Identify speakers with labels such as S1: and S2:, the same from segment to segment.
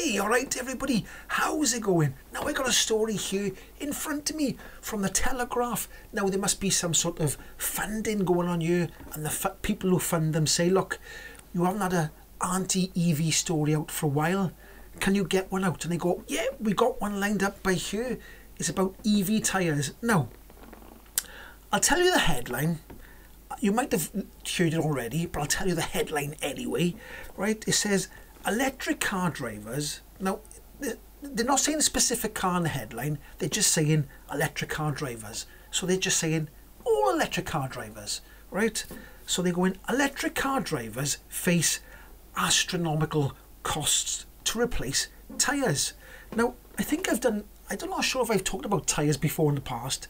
S1: Hey, alright everybody, how's it going? Now I got a story here in front of me from the Telegraph. Now there must be some sort of funding going on here, and the people who fund them say, look, you haven't had a anti-EV story out for a while. Can you get one out? And they go, yeah, we got one lined up by here. It's about EV tyres. Now, I'll tell you the headline. You might have heard it already, but I'll tell you the headline anyway, right? It says, electric car drivers. Now, they're not saying a specific car in the headline. They're just saying electric car drivers. So they're just saying all electric car drivers, right? So they're going, electric car drivers face astronomical costs to replace tyres. Now, I'm not sure if I've talked about tyres before in the past,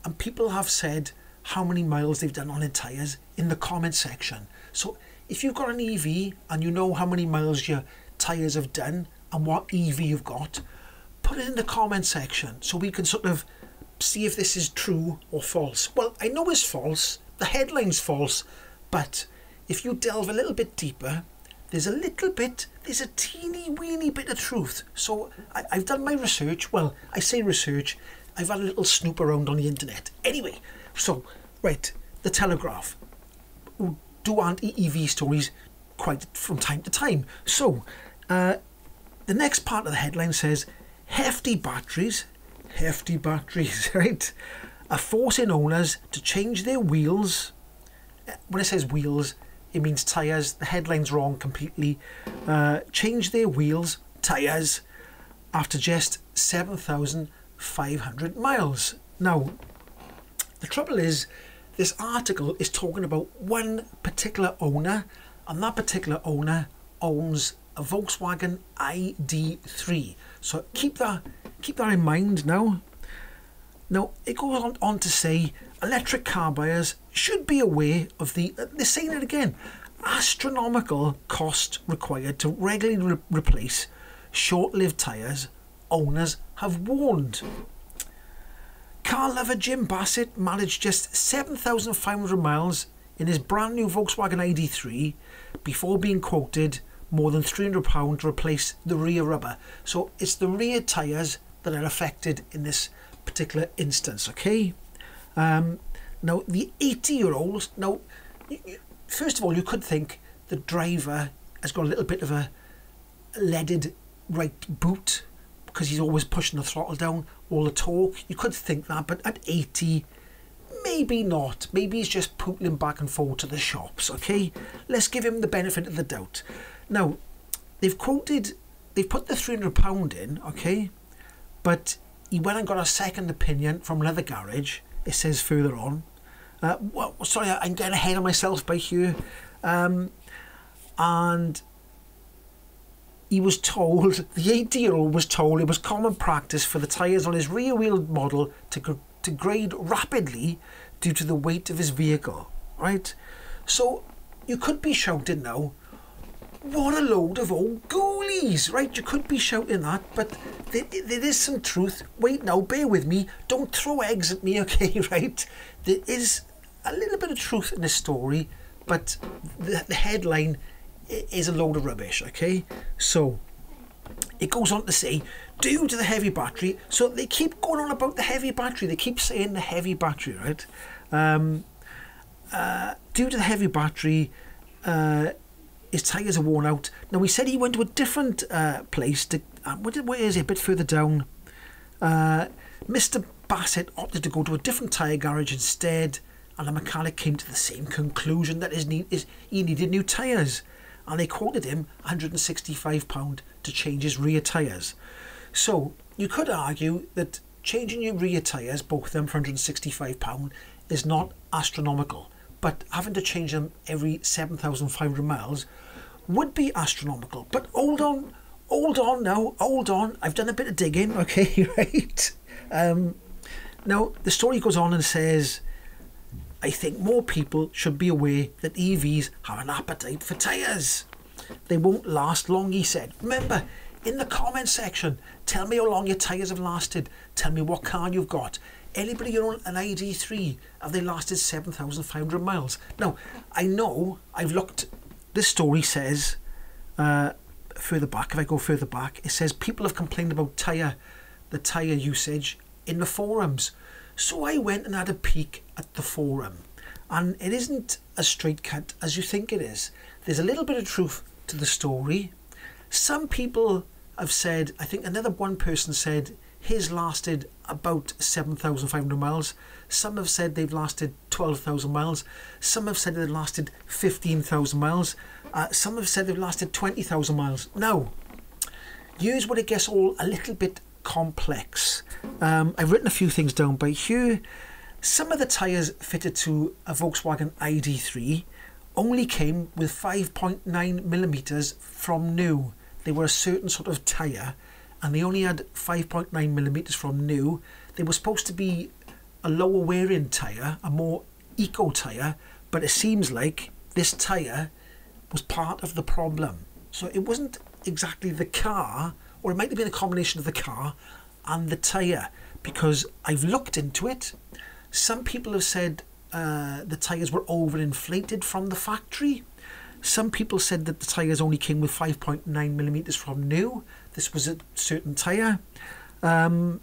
S1: and people have said how many miles they've done on their tyres in the comment section. So if you've got an EV and you know how many miles your tyres have done and what EV you've got, put it in the comment section so we can sort of see if this is true or false. Well, I know it's false, the headline's false, but if you delve a little bit deeper, there's a teeny weeny bit of truth. So I've done my research. Well, I say research, I've had a little snoop around on the internet. Anyway, so, right, the Telegraph do anti-EV stories quite from time to time. So, the next part of the headline says, hefty batteries, right, are forcing owners to change their wheels. When it says wheels, it means tyres. The headline's wrong completely. Change their wheels, tyres, after just 7,500 miles. Now, the trouble is, this article is talking about one particular owner, and that particular owner owns a Volkswagen ID3. So keep that in mind now. Now, it goes on to say, electric car buyers should be aware of they're saying it again, astronomical cost required to regularly replace short-lived tyres, owners have warned. Car lover Jim Bassett managed just 7,500 miles in his brand new Volkswagen ID3 before being quoted more than £300 to replace the rear rubber. So it's the rear tyres that are affected in this particular instance, okay? Now, the 80-year-old, now, first of all, you could think the driver has got a little bit of a leaded right boot because he's always pushing the throttle down, all the torque. You could think that, but at 80, maybe not. Maybe he's just pootling back and forth to the shops, okay? Let's give him the benefit of the doubt. Now, they've put the £300 in, okay? But he went and got a second opinion from another garage. It says further on. Well, sorry, I'm getting ahead of myself by here. And he was told, the 80-year-old was told it was common practice for the tyres on his rear-wheel model to grade rapidly due to the weight of his vehicle, right? So you could be shouting now, what a load of old ghoulies, right? You could be shouting that, but there is some truth. Wait now, bear with me. Don't throw eggs at me, okay, right? There is a little bit of truth in this story, but the headline is a load of rubbish, okay? So it goes on to say, due to the heavy battery, so they keep going on about the heavy battery. They keep saying the heavy battery, right? Due to the heavy battery, his tyres are worn out. Now, he said he went to a different place. Where is it? A bit further down. Mr. Bassett opted to go to a different tyre garage instead, and the mechanic came to the same conclusion that he needed new tyres. And they quoted him £165 to change his rear tyres. So, you could argue that changing your rear tyres, both of them for £165, is not astronomical. But having to change them every 7,500 miles would be astronomical. But hold on now, hold on. I've done a bit of digging, okay, right? Now, the story goes on and says, I think more people should be aware that EVs have an appetite for tyres. They won't last long, he said. Remember, in the comment section, tell me how long your tyres have lasted. Tell me what car you've got. Anybody who owns an ID3, have they lasted 7,500 miles? Now, I know I've looked, this story says further back, if I go further back, it says people have complained about the tyre usage in the forums. So I went and had a peek at the forum, and it isn't as straight cut as you think it is. There's a little bit of truth to the story. Some people have said, I think another one person said his lasted about 7,500 miles. Some have said they've lasted 12,000 miles. Some have said they've lasted 15,000 miles. Some have said they've lasted 20,000 miles. Now, here's where it gets all a little bit complex. I've written a few things down by here. Some of the tyres fitted to a Volkswagen ID3 only came with 5.9 millimeters from new. They were a certain sort of tyre, and they only had 5.9 millimeters from new. They were supposed to be a lower wearing tyre, a more eco tyre, but it seems like this tyre was part of the problem. So it wasn't exactly the car, or it might have been a combination of the car and the tyre, because I've looked into it. Some people have said the tyres were overinflated from the factory. Some people said that the tyres only came with 5.9 millimeters from new. This was a certain tyre. And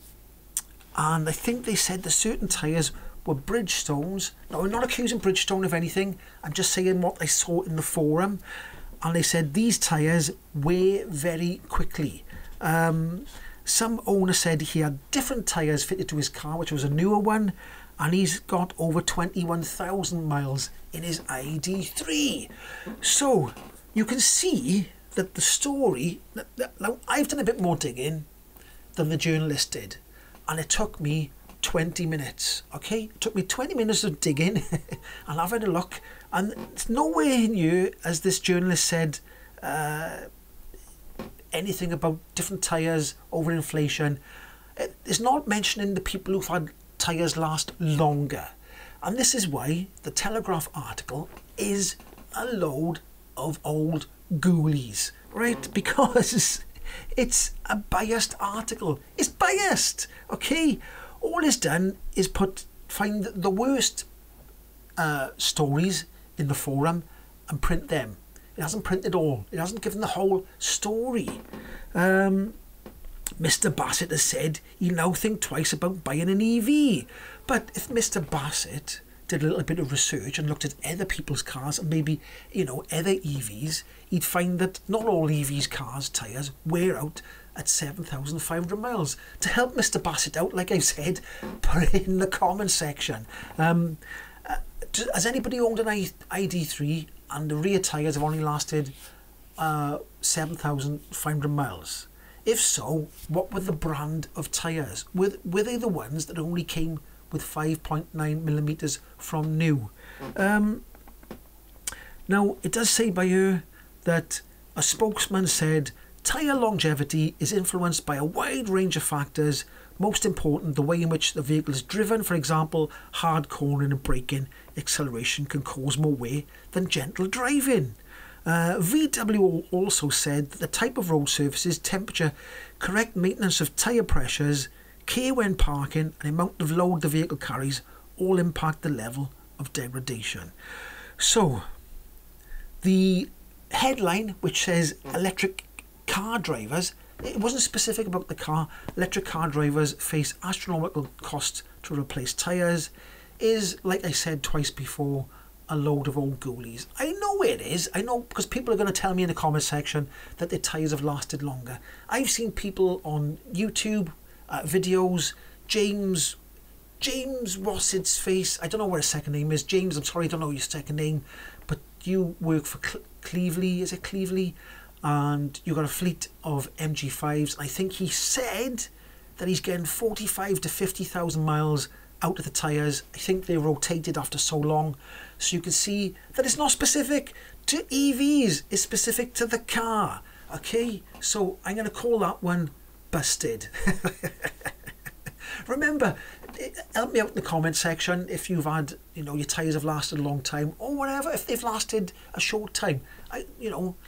S1: I think they said the certain tyres were Bridgestones. Now, I'm not accusing Bridgestone of anything. I'm just saying what I saw in the forum. And they said these tyres wear very quickly. Some owner said he had different tyres fitted to his car, which was a newer one, and he's got over 21,000 miles in his ID3. So you can see that the story, now I've done a bit more digging than the journalist did, and it took me 20 minutes, okay? It took me 20 minutes of digging and having a look, and it's nowhere near, as this journalist said, anything about different tyres, overinflation. It's not mentioning the people who've had tyres last longer. And this is why the Telegraph article is a load of old ghoulies, right? Because it's a biased article. It's biased, okay? All it's done is find the worst stories in the forum and print them. It hasn't printed all. It hasn't given the whole story. Mr. Bassett has said he now think twice about buying an EV. But if Mr. Bassett did a little bit of research and looked at other people's cars and maybe, other EVs, he'd find that not all EVs cars' tyres wear out at 7,500 miles. To help Mr. Bassett out, like I've said, put it in the comment section. Has anybody owned an ID3 and the rear tyres have only lasted 7,500 miles? If so, what were the brand of tyres? Were they the ones that only came with 5.9 millimeters from new? Now, it does say by here that a spokesman said tyre longevity is influenced by a wide range of factors, most important the way in which the vehicle is driven. For example, hard cornering and braking acceleration can cause more wear than gentle driving. VW also said that the type of road surfaces, temperature, correct maintenance of tyre pressures, care when parking, and amount of load the vehicle carries all impact the level of degradation. So, the headline, which says electric car drivers, it wasn't specific about the car. Electric car drivers face astronomical costs to replace tyres, is, like I said twice before, a load of old ghoulies. I know it is. I know, because people are going to tell me in the comment section that their tyres have lasted longer. I've seen people on YouTube videos, James Rossit's face, I don't know what his second name is. James, I'm sorry, I don't know your second name, but you work for Cleveley, is it Cleveley? And you've got a fleet of MG5s. I think he said that he's getting 45 to 50,000 miles out of the tyres. I think they rotated after so long. So you can see that it's not specific to EVs, it's specific to the car. Okay, so I'm going to call that one busted. Remember, help me out in the comment section if you've had, your tyres have lasted a long time or whatever, if they've lasted a short time.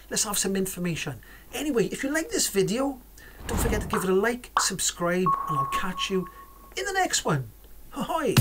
S1: Let's have some information. Anyway, if you like this video, don't forget to give it a like, subscribe, and I'll catch you in the next one. Ahoy!